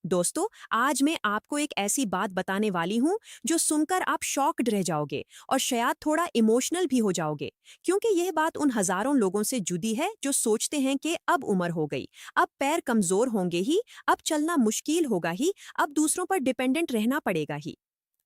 दोस्तों, आज मैं आपको एक ऐसी बात बताने वाली हूँ जो सुनकर आप शॉक्ड रह जाओगे और शायद थोड़ा इमोशनल भी हो जाओगे, क्योंकि यह बात उन हजारों लोगों से जुड़ी है जो सोचते हैं कि अब उम्र हो गई, अब पैर कमजोर होंगे ही, अब चलना मुश्किल होगा ही, अब दूसरों पर डिपेंडेंट रहना पड़ेगा ही।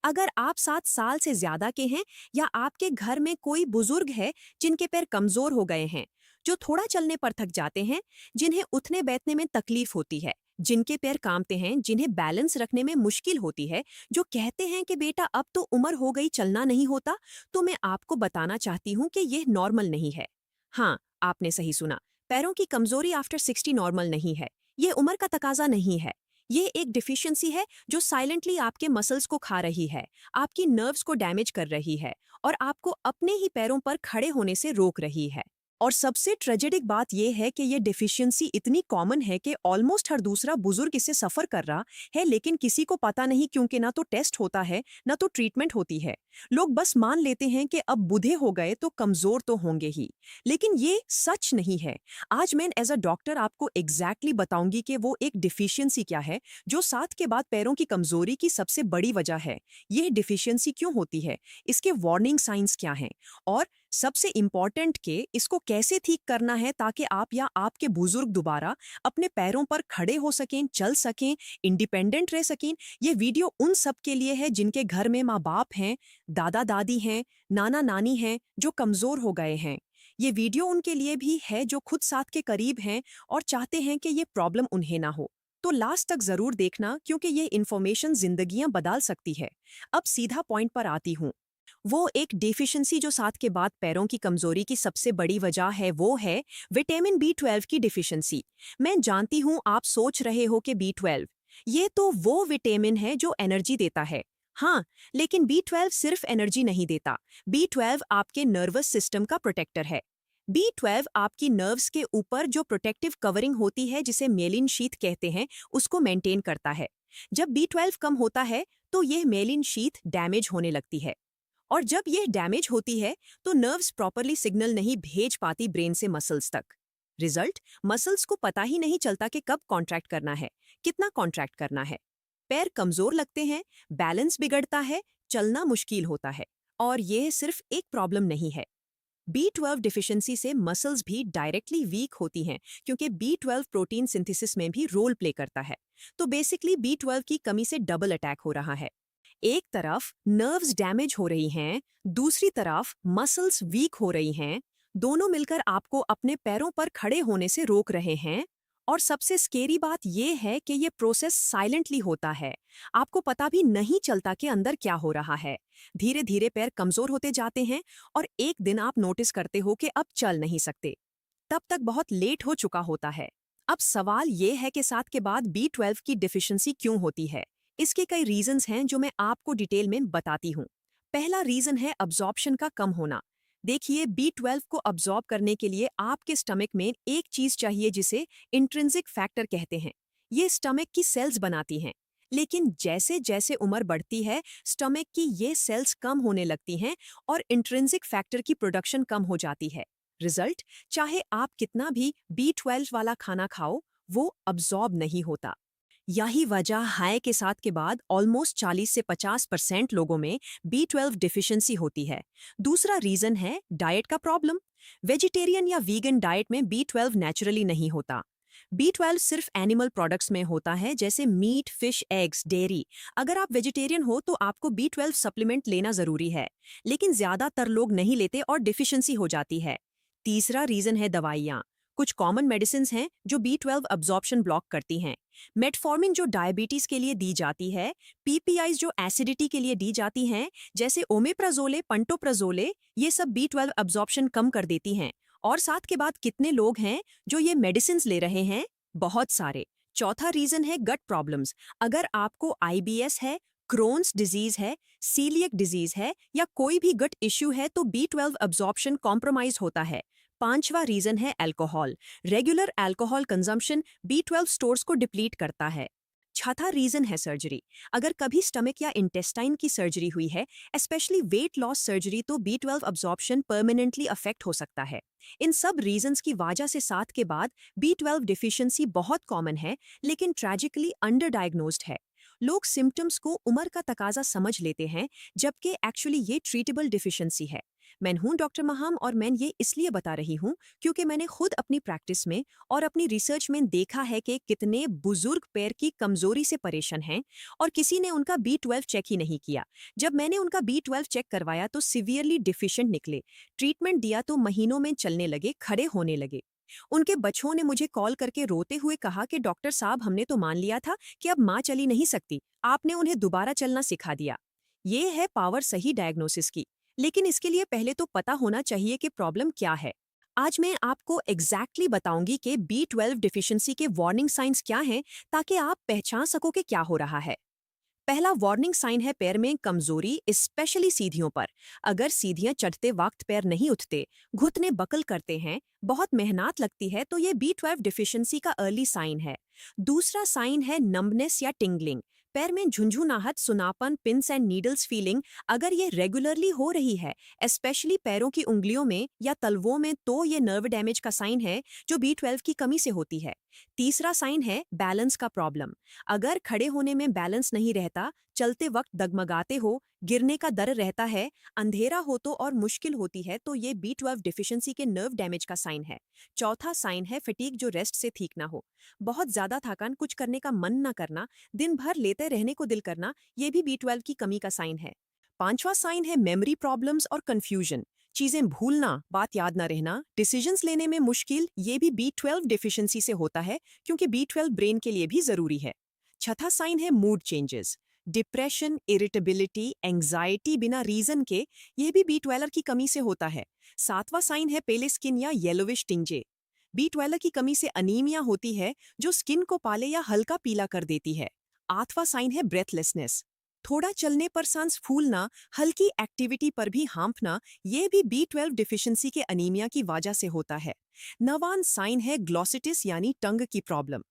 अगर आप 7 साल से ज्यादा के हैं या आपके घर में कोई बुजुर्ग है जिनके पैर कमजोर हो गए हैं, जो थोड़ा चलने पर थक जाते हैं, जिन्हें उठने बैठने में तकलीफ होती है, जिनके पैर कांपते हैं, जिन्हें बैलेंस रखने में मुश्किल होती है, जो कहते हैं कि बेटा अब तो उम्र हो गई चलना नहीं होता, तो मैं आपको बताना चाहती हूँ कि यह नॉर्मल नहीं है। हाँ, आपने सही सुना। पैरों की कमजोरी आफ्टर 60 नॉर्मल नहीं है। ये उम्र का तकाजा नहीं है। ये एक डिफिशियंसी है जो साइलेंटली आपके मसल्स को खा रही है, आपकी नर्व्स को डैमेज कर रही है और आपको अपने ही पैरों पर खड़े होने से रोक रही है। और सबसे ट्रेजेडिक बात यह है कि ये डिफिशियंसी इतनी कॉमन है कि ऑलमोस्ट हर दूसरा बुजुर्ग इससे सफर कर रहा है, लेकिन किसी को पता नहीं, क्योंकि ना तो टेस्ट होता है ना तो ट्रीटमेंट होती है। लोग बस मान लेते हैं कि अब बूढ़े हो गए तो कमजोर तो होंगे ही, लेकिन ये सच नहीं है। आज मैं एज अ डॉक्टर आपको एग्जैक्टली बताऊंगी कि वो एक डिफिशियंसी क्या है जो साथ के बाद पैरों की कमजोरी की सबसे बड़ी वजह है। ये डिफिशियंसी क्यों होती है, इसके वार्निंग साइंस क्या हैं, और सबसे इंपॉर्टेंट के इसको कैसे ठीक करना है ताकि आप या आपके बुजुर्ग दोबारा अपने पैरों पर खड़े हो सकें, चल सकें, इंडिपेंडेंट रह सकें। ये वीडियो उन सब के लिए है जिनके घर में माँ बाप हैं, दादा दादी हैं, नाना नानी हैं जो कमजोर हो गए हैं। ये वीडियो उनके लिए भी है जो खुद साथ के करीब हैं और चाहते हैं कि ये प्रॉब्लम उन्हें ना हो। तो लास्ट तक जरूर देखना, क्योंकि ये इन्फॉर्मेशन जिंदगियां बदल सकती है। अब सीधा पॉइंट पर आती हूँ। वो एक डेफिशिएंसी जो साथ के बाद पैरों की कमजोरी की सबसे बड़ी वजह है, वो है विटामिन B12 की डिफिशिएंसी। मैं जानती हूँ आप सोच रहे हो कि B12 ये तो वो विटामिन है जो एनर्जी देता है। हाँ, लेकिन B12 सिर्फ एनर्जी नहीं देता। B12 आपके नर्वस सिस्टम का प्रोटेक्टर है। B12 आपकी नर्व्स के ऊपर जो प्रोटेक्टिव कवरिंग होती है, जिसे मेलिन शीथ कहते हैं, उसको मेंटेन करता है। जब B12 कम होता है तो यह मेलिन शीथ डैमेज होने लगती है, और जब यह डैमेज होती है तो नर्व्स प्रॉपरली सिग्नल नहीं भेज पाती ब्रेन से मसल्स तक। रिजल्ट, मसल्स को पता ही नहीं चलता कि कब कॉन्ट्रैक्ट करना है, कितना कॉन्ट्रैक्ट करना है। पैर कमजोर लगते हैं, बैलेंस बिगड़ता है, चलना मुश्किल होता है। और यह सिर्फ एक प्रॉब्लम नहीं है। B12 डिफिशिएंसी से मसल्स भी डायरेक्टली वीक होती हैं, क्योंकि B12 प्रोटीन सिंथेसिस में भी रोल प्ले करता है। तो बेसिकली B12 की कमी से डबल अटैक हो रहा है। एक तरफ नर्व्स डैमेज हो रही हैं, दूसरी तरफ मसल्स वीक हो रही हैं। दोनों मिलकर आपको अपने पैरों पर खड़े होने से रोक रहे हैं। और सबसे स्केरी बात यह है कि यह प्रोसेस साइलेंटली होता है। आपको पता भी नहीं चलता कि अंदर क्या हो रहा है। धीरे धीरे पैर कमजोर होते जाते हैं और एक दिन आप नोटिस करते हो कि अब चल नहीं सकते। तब तक बहुत लेट हो चुका होता है। अब सवाल यह है कि साथ के बाद B12 की डिफिशिएंसी क्यों होती है। इसके कई रीजंस हैं जो मैं आपको डिटेल में बताती हूँ। पहला रीजन है अब्जॉर्प्शन का कम होना। देखिए, B12 को अब्जॉर्ब करने के लिए आपके स्टमक में एक चीज चाहिए जिसे इंट्रिंसिक फैक्टर कहते हैं। ये स्टमक की सेल्स बनाती हैं, लेकिन जैसे जैसे उम्र बढ़ती है स्टमक की ये सेल्स कम होने लगती हैं और इंट्रिंसिक फैक्टर की प्रोडक्शन कम हो जाती है। रिजल्ट, चाहे आप कितना भी B12 वाला खाना खाओ, वो अब्जॉर्ब नहीं होता। यही वजह है कि साथ के बाद ऑलमोस्ट 40 से 50% लोगों में B12 डिफिशिएंसी होती है। दूसरा रीजन है डाइट का प्रॉब्लम। वेजिटेरियन या वीगन डाइट में B12 नेचुरली नहीं होता। B12 सिर्फ एनिमल प्रोडक्ट्स में होता है, जैसे मीट, फिश, एग्स, डेयरी। अगर आप वेजिटेरियन हो तो आपको B12 सप्लीमेंट लेना जरूरी है, लेकिन ज्यादातर लोग नहीं लेते और डिफिशिएंसी हो जाती है। तीसरा रीजन है दवाइयाँ। कुछ कॉमन मेडिसिन्स हैं जो B12 अब्जॉर्प्शन ब्लॉक करती हैं। मेटफॉर्मिन जो डायबिटीज के लिए दी जाती है, PPIs जो एसिडिटी के लिए दी जाती हैं, जैसे ओमेप्राजोले, पंटोप्राजोले, ये सब B12 अब्जॉर्प्शन कम कर देती हैं। और साथ के बाद कितने लोग हैं जो ये मेडिसिन्स ले रहे हैं? बहुत सारे। चौथा रीजन है गट प्रॉब्लम्स। अगर आपको IBS है, क्रोन्स डिजीज है, सीलियक डिजीज है या कोई भी गट इश्यू है तो B12 अब्जॉर्प्शन कॉम्प्रोमाइज होता है। पांचवा रीजन है alcohol. Regular alcohol consumption B12 stores को डिप्लीट करता है। छठा रीजन है सर्जरी। अगर कभी स्टमक या इंटेस्टाइन की सर्जरी हुई है, स्पेशली वेट लॉस सर्जरी, तो B12 अब्जॉर्प्शन परमानेंटली अफेक्ट हो सकता है। इन सब रीजंस की वजह से साथ के बाद B12 डिफिशिएंसी बहुत कॉमन है, लेकिन ट्रेजिकली अंडर डायग्नोज्ड है। लोग सिम्टम्स को उम्र का तकाजा समझ लेते हैं, जबकि एक्चुअली ये ट्रीटेबल डिफिशिएंसी है। मैं हूं डॉक्टर महाम, और मैं ये इसलिए बता रही हूं क्योंकि मैंने खुद अपनी प्रैक्टिस में और अपनी रिसर्च में देखा है कि कितने बुजुर्ग पैर की कमजोरी से परेशान हैं और किसी ने उनका B12 चेक ही नहीं किया। जब मैंने उनका B12 चेक करवाया तो सीवियरली डिफिशिएंट निकले। ट्रीटमेंट दिया तो महीनों में चलने लगे, खड़े होने लगे। उनके बच्चों ने मुझे कॉल करके रोते हुए कहा कि डॉक्टर साहब, हमने तो मान लिया था कि अब माँ चली नहीं सकती, आपने उन्हें दोबारा चलना सिखा दिया। ये है पावर सही डायग्नोसिस की। लेकिन इसके लिए पहले तो पता होना चाहिए कि प्रॉब्लम क्या है। आज मैं आपको एग्जैक्टली बताऊंगी कि B12 डिफिशिएंसी के वार्निंग साइंस क्या हैं, ताकि आप पहचान सको कि क्या हो रहा है। पहला वार्निंग साइन है पैर में कमजोरी, स्पेशली सीढ़ियों पर। अगर सीढ़ियां चढ़ते वक्त पैर नहीं उठते, घुटने बकल करते हैं, बहुत मेहनत लगती है, तो ये B12 डिफिशिएंसी का अर्ली साइन है। दूसरा साइन है नंबनेस या टिंगलिंग। पैर में झुंझुनाहट, सुनापन, पिंस एंड नीडल्स फीलिंग। अगर ये रेगुलरली हो रही है, स्पेशली पैरों की उंगलियों में या तलवों में, तो ये नर्व डैमेज का साइन है जो B12 की कमी से होती है। तीसरा साइन है बैलेंस का प्रॉब्लम। अगर खड़े होने में बैलेंस नहीं रहता, चलते वक्त डगमगाते हो, गिरने का डर रहता है, अंधेरा हो तो और मुश्किल होती है, तो ये B12 डिफिशिएंसी के नर्व डैमेज का साइन है। चौथा साइन है फटीग, जो रेस्ट से ठीक ना हो। बहुत ज्यादा थकान, कुछ करने का मन ना करना, दिन भर लेते रहने को दिल करना, ये भी B12 की कमी का साइन है। पांचवा साइन है मेमोरी प्रॉब्लम्स और कंफ्यूजन। चीजें भूलना, बात याद ना रहना, डिसीजंस लेने में मुश्किल, ये भी B12 डिफिशिएंसी से होता है, क्योंकि B12 ब्रेन के लिए भी जरूरी है। छठा साइन है mood changes. Depression, irritability, anxiety बिना रीजन के, ये भी B12 की कमी से होता है। सातवां साइन है पेले स्किन या येलोविश टिंजे। B12 की कमी से अनीमिया होती है, जो स्किन को पाले या हल्का पीला कर देती है। आठवां साइन है ब्रेथलेसनेस। थोड़ा चलने पर सांस फूलना, हल्की एक्टिविटी पर भी हाँफना, ये भी B12 डिफिशिएंसी के अनीमिया की वजह से होता है। नवां साइन है ग्लॉसिटिस यानी टंग की प्रॉब्लम।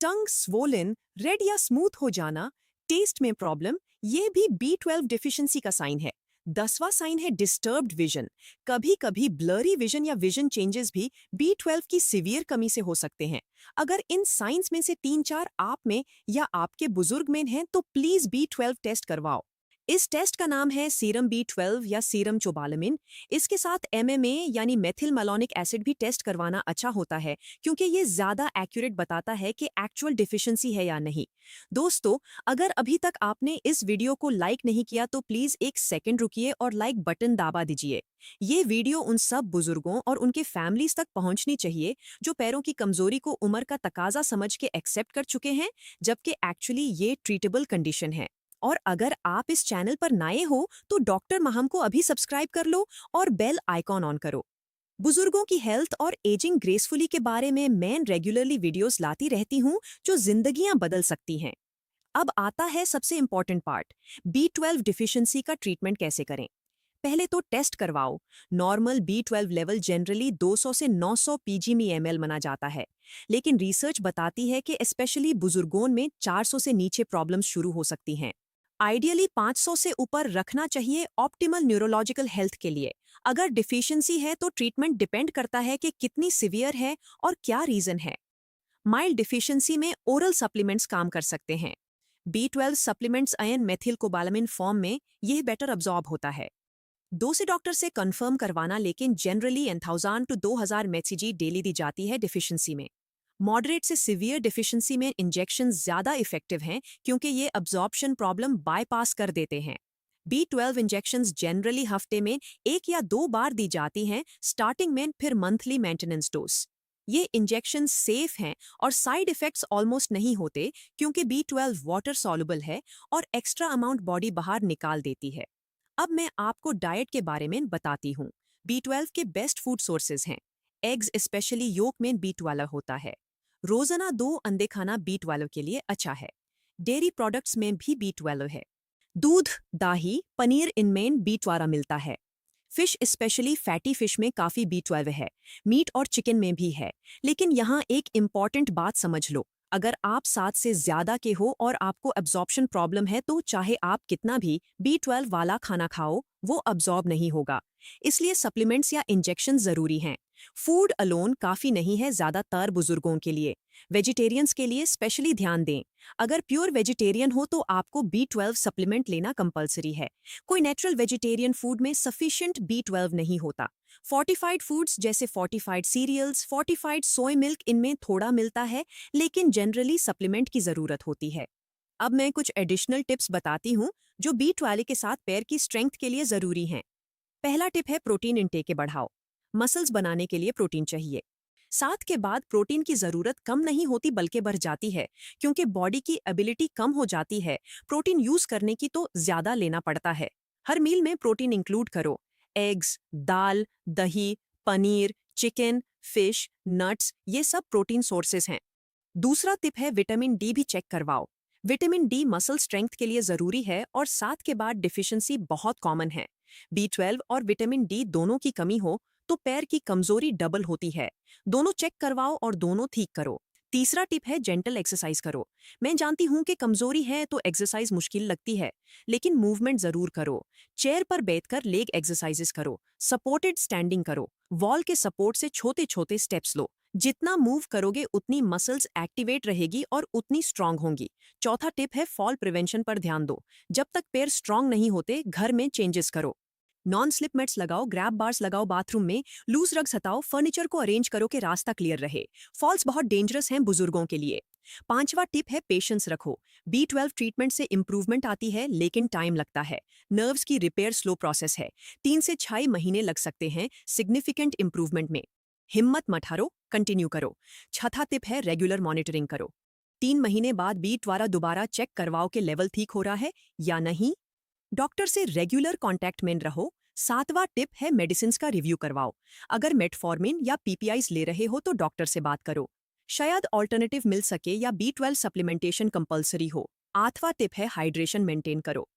टंग स्वोलन, रेड या स्मूथ हो जाना, टेस्ट में प्रॉब्लम, ये भी B12 डिफिशिएंसी का साइन है। 10वां साइन है डिस्टर्ब्ड विजन। कभी कभी ब्लरी विजन या विजन चेंजेस भी B12 की सीवियर कमी से हो सकते हैं। अगर इन साइंस में से 3-4 आप में या आपके बुजुर्ग में हैं, तो प्लीज B12 टेस्ट करवाओ। इस टेस्ट का नाम है सीरम B12 या सीरम चोबालामिन। इसके साथ MMA यानी मेथिल मैलोनिक एसिड भी टेस्ट करवाना अच्छा होता है, क्योंकि ये ज्यादा एक्यूरेट बताता है कि एक्चुअल डिफिशिएंसी है या नहीं। दोस्तों, अगर अभी तक आपने इस वीडियो को लाइक नहीं किया, तो प्लीज एक सेकंड रुकिए और लाइक बटन दबा दीजिए। ये वीडियो उन सब बुजुर्गों और उनके फैमिलीज तक पहुंचनी चाहिए जो पैरों की कमजोरी को उम्र का तकाजा समझ के एक्सेप्ट कर चुके हैं, जबकि एक्चुअली ये ट्रीटेबल कंडीशन है। और अगर आप इस चैनल पर नए हो, तो डॉक्टर महाम को अभी सब्सक्राइब कर लो और बेल आइकॉन ऑन करो। बुजुर्गों की हेल्थ और एजिंग ग्रेसफुली के बारे में मैं रेगुलरली वीडियोस लाती रहती हूँ, जो जिंदगियां बदल सकती हैं। अब आता है सबसे इंपॉर्टेंट पार्ट, B12 डिफिशिएंसी का ट्रीटमेंट कैसे करें। पहले तो टेस्ट करवाओ। नॉर्मल B12 लेवल जनरली 200 से 900 pg/ml माना जाता है, लेकिन रिसर्च बताती है कि स्पेशली बुजुर्गों में 400 से नीचे प्रॉब्लम्स शुरू हो सकती हैं। आइडियली 500 से ऊपर रखना चाहिए ऑप्टिमल न्यूरोलॉजिकल हेल्थ के लिए। अगर डिफिशिएंसी है तो ट्रीटमेंट डिपेंड करता है कि कितनी सीवियर है और क्या रीजन है। माइल्ड डिफिशिएंसी में ओरल सप्लीमेंट्स काम कर सकते हैं। B12 supplements ion methyl cobalamin form में यह बेटर अब्जॉर्ब होता है। दो से डॉक्टर से कंफर्म करवाना, लेकिन जनरली 1000 to 2000 मेसीजी डेली दी जाती है डिफिशिएंसी में। मॉडरेट से सिवियर डिफिशिएंसी में इंजेक्शन ज्यादा इफेक्टिव हैं, क्योंकि ये अब्जॉर्प्शन प्रॉब्लम बाईपास कर देते हैं। B12 इंजेक्शंस जनरली हफ्ते में 1 या 2 बार दी जाती हैं, स्टार्टिंग में, फिर मंथली मेंटेनेंस डोज। ये इंजेक्शन सेफ हैं और साइड इफेक्ट्स ऑलमोस्ट नहीं होते, क्योंकि B12 वाटर सॉल्युबल है और एक्स्ट्रा अमाउंट बॉडी बाहर निकाल देती है। अब मैं आपको डाइट के बारे में बताती हूँ। B12 के बेस्ट फूड सोर्सेज हैं। एग्स, स्पेशली योक में B12 होता है। रोजाना 2 अंडे खाना B12 के लिए अच्छा है। डेयरी प्रोडक्ट्स में भी B12 है। दूध, दही, पनीर, इनमें B12 मिलता है। फिश, स्पेशली फैटी फिश में काफी B12 है। मीट और चिकन में भी है। लेकिन यहाँ एक इम्पॉर्टेंट बात समझ लो, अगर आप 7 से ज्यादा के हो और आपको एब्जॉर्प्शन प्रॉब्लम है तो चाहे आप कितना भी B12 वाला खाना खाओ, वो अब्जॉर्ब नहीं होगा। इसलिए सप्लीमेंट्स या इंजेक्शन जरूरी हैं। फूड अलोन काफी नहीं है ज्यादातर बुजुर्गों के लिए। वेजिटेरियंस के लिए स्पेशली ध्यान दें। अगर प्योर वेजिटेरियन हो तो आपको B12 सप्लीमेंट लेना कंपलसरी है। कोई नेचुरल वेजिटेरियन फूड में सफिशिएंट B12 नहीं होता। फोर्टिफाइड फूड्स जैसे फोर्टिफाइड सीरियल्स, फोर्टिफाइड सोय मिल्क इनमें थोड़ा मिलता है, लेकिन जनरली सप्लीमेंट की जरूरत होती है। अब मैं कुछ एडिशनल टिप्स बताती हूँ जो B12 के साथ पैर की स्ट्रेंथ के लिए जरूरी हैं। पहला टिप है प्रोटीन इंटेक बढ़ाओ। मसल्स बनाने के लिए प्रोटीन चाहिए। 7 के बाद प्रोटीन की जरूरत कम नहीं होती बल्कि बढ़ जाती है, क्योंकि बॉडी की एबिलिटी कम हो जाती है। प्रोटीन यूज करने की तो ज्यादा लेना पड़ता है। हर मील में प्रोटीन इंक्लूड करो। एग्स, दाल, दही, पनीर, चिकन, फिश, नट्स, ये सब प्रोटीन सोर्सेस हैं। दूसरा टिप है विटामिन डी भी चेक करवाओ। विटामिन डी मसल स्ट्रेंथ के लिए जरूरी है और 7 के बाद डिफिशिएंसी बहुत कॉमन है। B12 और विटामिन डी दोनों की कमी हो तो पैर की कमजोरी डबल होती है। दोनों चेक करवाओ और दोनों ठीक करो। तीसरा टिप है जेंटल एक्सरसाइज करो। मैं जानती हूं कि कमजोरी है तो एक्सरसाइज मुश्किल लगती है, लेकिन मूवमेंट जरूर करो। चेयर पर बैठकर लेग एक्सरसाइजेस करो। सपोर्टेड स्टैंडिंग करो। वॉल के सपोर्ट से छोटे छोटे स्टेप्स लो। जितना मूव करोगे उतनी मसल्स एक्टिवेट रहेगी और उतनी स्ट्रांग होंगी। चौथा टिप है फॉल प्रिवेंशन पर ध्यान दो। जब तक पैर स्ट्रांग नहीं होते घर में चेंजेस करो। नॉन स्लिप मैट्स लगाओ, ग्रैब बार्स लगाओ बाथरूम में, लूज रग्स हटाओ, फर्नीचर को अरेंज करो कि रास्ता क्लियर रहे। फॉल्स बहुत डेंजरस हैं बुजुर्गों के लिए। पांचवा टिप है पेशेंस रखो। B12 ट्रीटमेंट से इंप्रूवमेंट आती है लेकिन टाइम लगता है। नर्व्स की रिपेयर स्लो प्रोसेस है। 3 से 6 महीने लग सकते हैं सिग्निफिकेंट इंप्रूवमेंट में। हिम्मत मत हारो, कंटिन्यू करो। छठा टिप है रेगुलर मॉनिटरिंग करो। 3 महीने बाद B12 दोबारा चेक करवाओ कि लेवल ठीक हो रहा है या नहीं। डॉक्टर से रेगुलर कांटेक्ट में रहो। सातवां टिप है मेडिसिन का रिव्यू करवाओ। अगर मेटफॉर्मिन या PPIs ले रहे हो तो डॉक्टर से बात करो। शायद ऑल्टरनेटिव मिल सके या B12 सप्लीमेंटेशन कंपलसरी हो। आठवां टिप है हाइड्रेशन मेंटेन करो।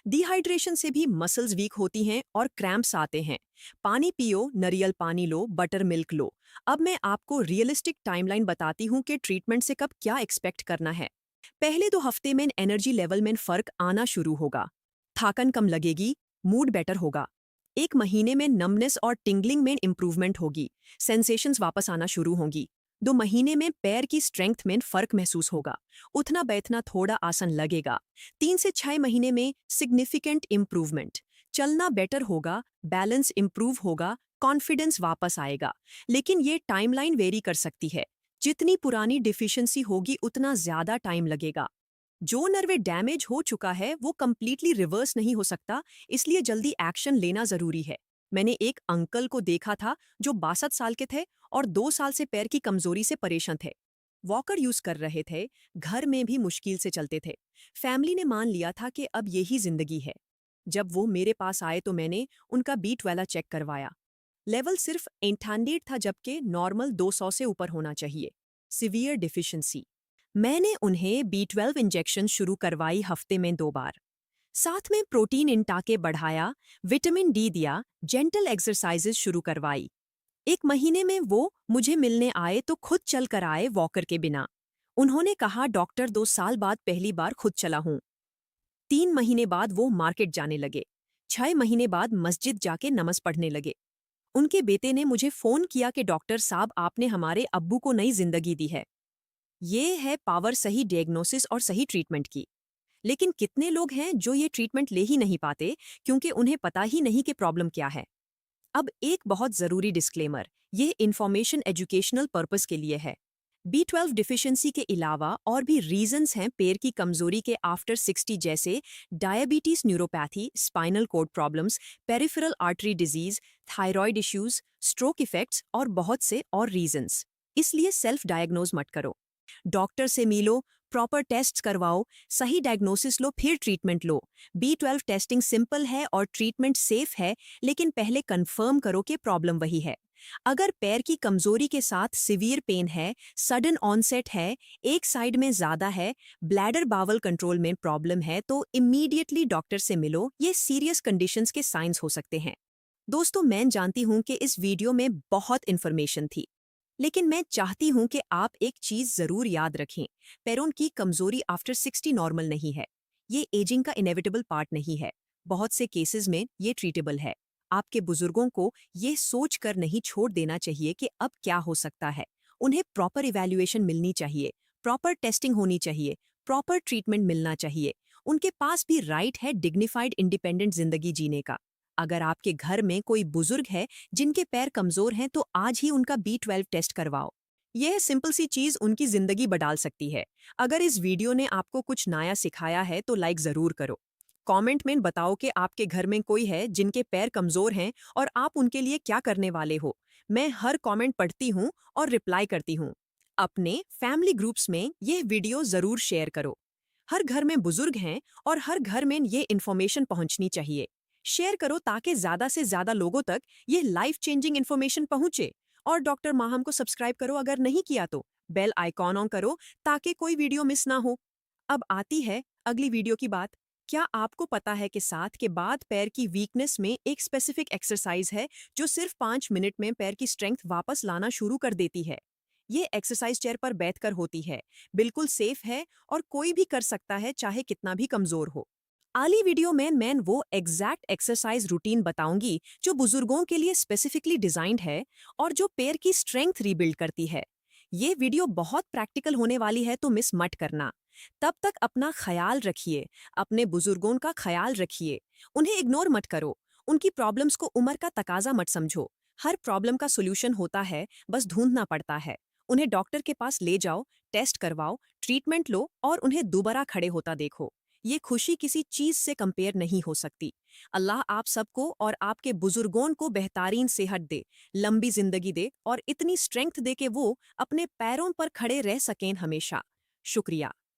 डिहाइड्रेशन से भी मसल्स वीक होती हैं और क्रैम्प्स आते हैं। पानी पियो, नारियल पानी लो, बटर मिल्क लो। अब मैं आपको रियलिस्टिक टाइमलाइन बताती हूँ कि ट्रीटमेंट से कब क्या एक्सपेक्ट करना है। पहले 2 हफ्ते में एनर्जी लेवल में फर्क आना शुरू होगा। थकान कम लगेगी, मूड बेटर होगा। 1 महीने में नमनेस और टिंगलिंग में इंप्रूवमेंट होगी। सेंसेशंस वापस आना शुरू होंगी। 2 महीने में पैर की स्ट्रेंथ में फर्क महसूस होगा। उठना बैठना थोड़ा आसान लगेगा। 3 से 6 महीने में सिग्निफिकेंट इंप्रूवमेंट। चलना बेटर होगा, बैलेंस इंप्रूव होगा, कॉन्फिडेंस वापस आएगा। लेकिन ये टाइमलाइन वेरी कर सकती है। जितनी पुरानी डिफिशियंसी होगी उतना ज्यादा टाइम लगेगा। जो नर्वे डैमेज हो चुका है वो कंप्लीटली रिवर्स नहीं हो सकता, इसलिए जल्दी एक्शन लेना जरूरी है। मैंने एक अंकल को देखा था जो 62 साल के थे और 2 साल से पैर की कमजोरी से परेशान थे। वॉकर यूज कर रहे थे, घर में भी मुश्किल से चलते थे। फैमिली ने मान लिया था कि अब यही जिंदगी है। जब वो मेरे पास आए तो मैंने उनका B12 चेक करवाया। लेवल सिर्फ 800 था जबकि नॉर्मल 200 से ऊपर होना चाहिए। Severe deficiency. मैंने उन्हें B12 इंजेक्शन शुरू करवाई हफ्ते में 2 बार। साथ में प्रोटीन इंटाके बढ़ाया, विटामिन डी दिया, जेंटल एक्सरसाइजेज शुरू करवाई। 1 महीने में वो मुझे मिलने आए तो खुद चल कर आए वॉकर के बिना। उन्होंने कहा डॉक्टर 2 साल बाद पहली बार खुद चला हूं। 3 महीने बाद वो मार्केट जाने लगे। 6 महीने बाद मस्जिद जाके नमाज पढ़ने लगे। उनके बेटे ने मुझे फोन किया कि डॉक्टर साहब आपने हमारे अब्बू को नई जिंदगी दी है। ये है पावर सही डायग्नोसिस और सही ट्रीटमेंट की। लेकिन कितने लोग हैं जो ये ट्रीटमेंट ले ही नहीं पाते क्योंकि उन्हें पता ही नहीं कि प्रॉब्लम क्या है। अब एक बहुत जरूरी डिस्क्लेमर, ये इन्फॉर्मेशन एजुकेशनल पर्पस के लिए है। B12 डिफिशियंसी के अलावा और भी रीजंस हैं पैर की कमजोरी के आफ्टर 60 जैसे diabetes, neuropathy, spinal cord problems, peripheral artery disease, thyroid issues, stroke effects और बहुत से और रीजंस। इसलिए सेल्फ डायग्नोज मत करो। डॉक्टर से मिलो, प्रॉपर टेस्ट करवाओ, सही डायग्नोसिस लो फिर ट्रीटमेंट लो। B12 टेस्टिंग सिंपल है और ट्रीटमेंट सेफ है, लेकिन पहले कंफर्म करो कि प्रॉब्लम वही है। अगर पैर की कमजोरी के साथ सिवियर पेन है, सडन ऑनसेट है, एक साइड में ज्यादा है, ब्लैडर बावल कंट्रोल में प्रॉब्लम है तो इमीडिएटली डॉक्टर से मिलो। ये सीरियस कंडीशंस के साइंस हो सकते हैं। दोस्तों, मैं जानती हूं कि इस वीडियो में बहुत इन्फॉर्मेशन थी। लेकिन मैं चाहती हूँ कि आप एक चीज जरूर याद रखें। पैरों की कमजोरी आफ्टर 60 नॉर्मल नहीं है। ये एजिंग का इनेविटेबल पार्ट नहीं है। बहुत से केसेस में ये ट्रीटेबल है। आपके बुजुर्गों को ये सोच कर नहीं छोड़ देना चाहिए कि अब क्या हो सकता है। उन्हें प्रॉपर इवैल्यूएशन मिलनी चाहिए, प्रॉपर टेस्टिंग होनी चाहिए, प्रॉपर ट्रीटमेंट मिलना चाहिए। उनके पास भी राइट है डिग्निफाइड इंडिपेंडेंट जिंदगी जीने का। अगर आपके घर में कोई बुजुर्ग है जिनके पैर कमजोर हैं तो आज ही उनका B12 टेस्ट करवाओ। यह सिंपल सी चीज उनकी जिंदगी बदल सकती है। अगर इस वीडियो ने आपको कुछ नया सिखाया है तो लाइक जरूर करो। कमेंट में बताओ कि आपके घर में कोई है जिनके पैर कमजोर हैं और आप उनके लिए क्या करने वाले हो। मैं हर कमेंट पढ़ती हूँ और रिप्लाई करती हूँ। अपने फैमिली ग्रुप्स में यह वीडियो जरूर शेयर करो। हर घर में बुजुर्ग हैं और हर घर में ये इन्फॉर्मेशन पहुंचनी चाहिए। शेयर करो ताकि ज्यादा से ज्यादा लोगों तक ये लाइफ चेंजिंग इन्फॉर्मेशन पहुंचे। और डॉक्टर माहम को सब्सक्राइब करो अगर नहीं किया तो। बेल आइकॉन ऑन करो ताकि कोई वीडियो मिस ना हो। अब आती है अगली वीडियो की बात। क्या आपको पता है कि 7 के बाद पैर की वीकनेस में एक स्पेसिफिक एक्सरसाइज है जो सिर्फ 5 मिनट में पैर की स्ट्रेंथ वापस लाना शुरू कर देती है। ये एक्सरसाइज चेयर पर बैठकर होती है, बिल्कुल सेफ है और कोई भी कर सकता है चाहे कितना भी कमजोर हो। अगली वीडियो में मैं वो एग्जैक्ट एक्सरसाइज रूटीन बताऊंगी जो बुजुर्गों के लिए स्पेसिफिकली डिजाइंड है और जो पैर की स्ट्रेंथ रीबिल्ड करती है। ये वीडियो बहुत प्रैक्टिकल होने वाली है तो मिस मत करना। तब तक अपना ख्याल रखिए, अपने बुजुर्गों का ख्याल रखिए। उन्हें इग्नोर मत करो। उनकी प्रॉब्लम्स को उम्र का तकाजा मत समझो। हर प्रॉब्लम का सोल्यूशन होता है, बस ढूंढना पड़ता है। उन्हें डॉक्टर के पास ले जाओ, टेस्ट करवाओ, ट्रीटमेंट लो और उन्हें दोबारा खड़े होता देखो। ये खुशी किसी चीज से कंपेयर नहीं हो सकती। अल्लाह आप सबको और आपके बुजुर्गों को बेहतरीन सेहत दे, लंबी जिंदगी दे और इतनी स्ट्रेंथ दे कि वो अपने पैरों पर खड़े रह सकें हमेशा। शुक्रिया।